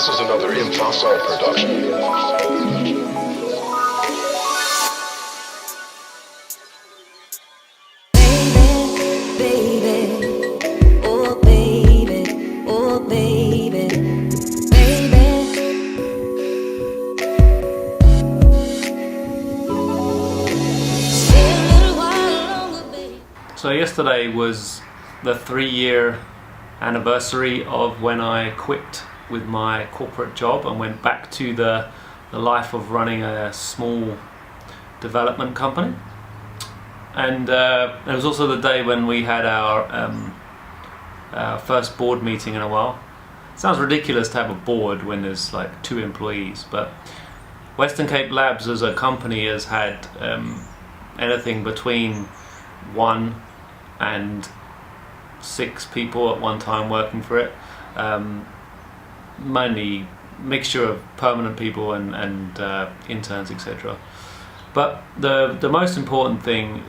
This is another Infocile production. So yesterday was the 3-year anniversary of when I quit with my corporate job and went back to the life of running a small development company. And it was also the day when we had our first board meeting in a while. It sounds ridiculous to have a board when there's like 2 employees, but Western Cape Labs as a company has had anything between 1 and 6 people at one time working for it, mainly mixture of permanent people and interns, etc. But the most important thing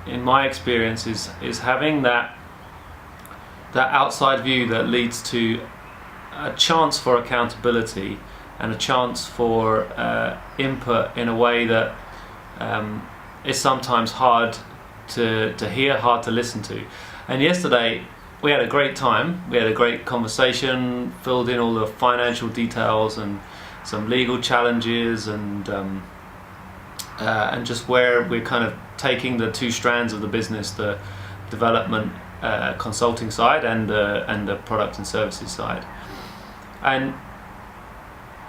in my experience is having that outside view that leads to a chance for accountability and a chance for input in a way that is sometimes hard to hear, hard to listen to. And yesterday we had a great time. We had a great conversation, filled in all the financial details and some legal challenges and just where we're kind of taking the 2 strands of the business, the development consulting side and the product and services side. And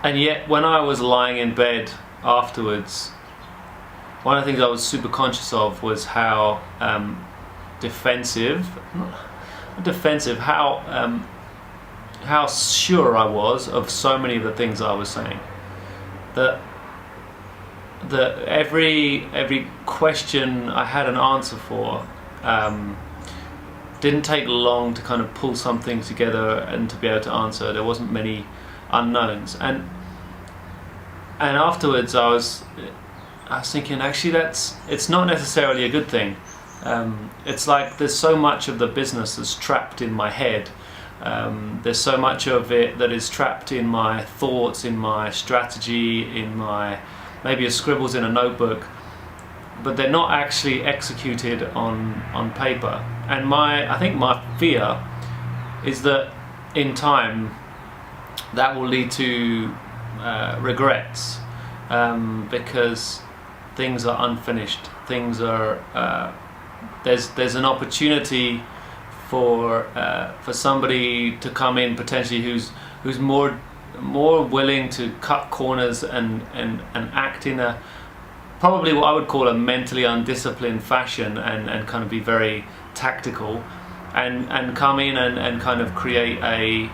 yet when I was lying in bed afterwards, one of the things I was super conscious of was how how sure I was of so many of the things I was saying. That every question I had an answer for. Didn't take long to kind of pull something together and to be able to answer. There wasn't many unknowns, and afterwards I was thinking, actually it's not necessarily a good thing. It's like there's so much of the business that's trapped in my head. There's so much of it that is trapped in my thoughts, in my strategy, in my maybe scribbles in a notebook, but they're not actually executed on paper. And I think my fear is that in time that will lead to regrets, because things are unfinished. Things are there's an opportunity for somebody to come in potentially who's more willing to cut corners and act in a probably what I would call a mentally undisciplined fashion and kind of be very tactical and come in and kind of create a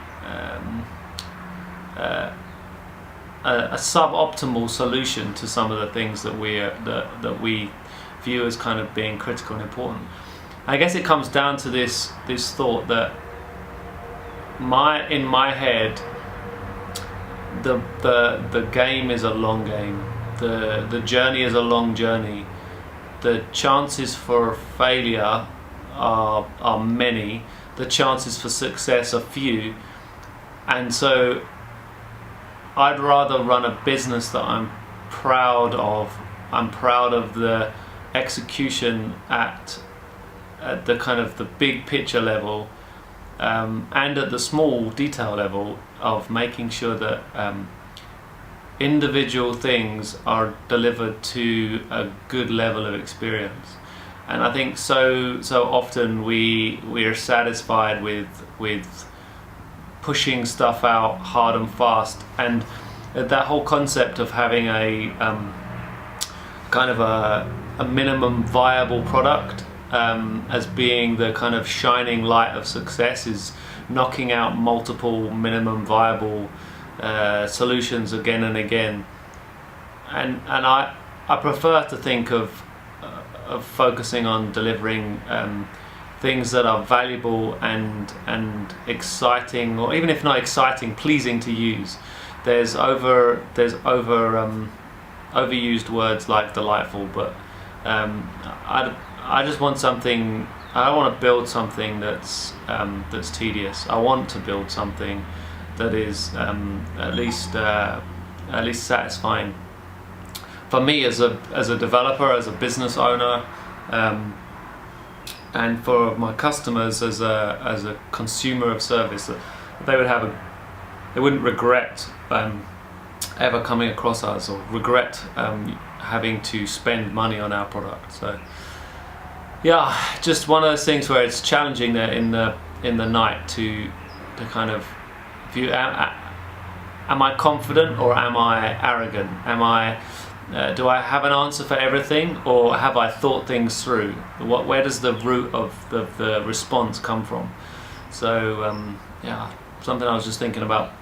suboptimal solution to some of the things that we view as kind of being critical and important. I guess it comes down to this thought that in my head the game is a long game. The journey is a long journey. The chances for failure are many. The chances for success are few. And so I'd rather run a business that I'm proud of. I'm proud of the execution at the kind of the big picture level, and at the small detail level of making sure that individual things are delivered to a good level of experience. And I think so often we are satisfied with pushing stuff out hard and fast, and that whole concept of having a kind of a minimum viable product as being the kind of shining light of success is knocking out multiple minimum viable solutions again and again. And I prefer to think of focusing on delivering things that are valuable and exciting, or even if not exciting, pleasing to use. There's overused words like delightful, but I just want something. I don't want to build something that's tedious. I want to build something that is at least satisfying for me as a developer, as a business owner, and for my customers as a consumer of service. That they wouldn't regret ever coming across us, or regret having to spend money on our product. So yeah, just one of those things where it's challenging there in the night to kind of view, am I confident or am I arrogant? Do I have an answer for everything, or have I thought things through? Where does the root of the response come from? So yeah, something I was just thinking about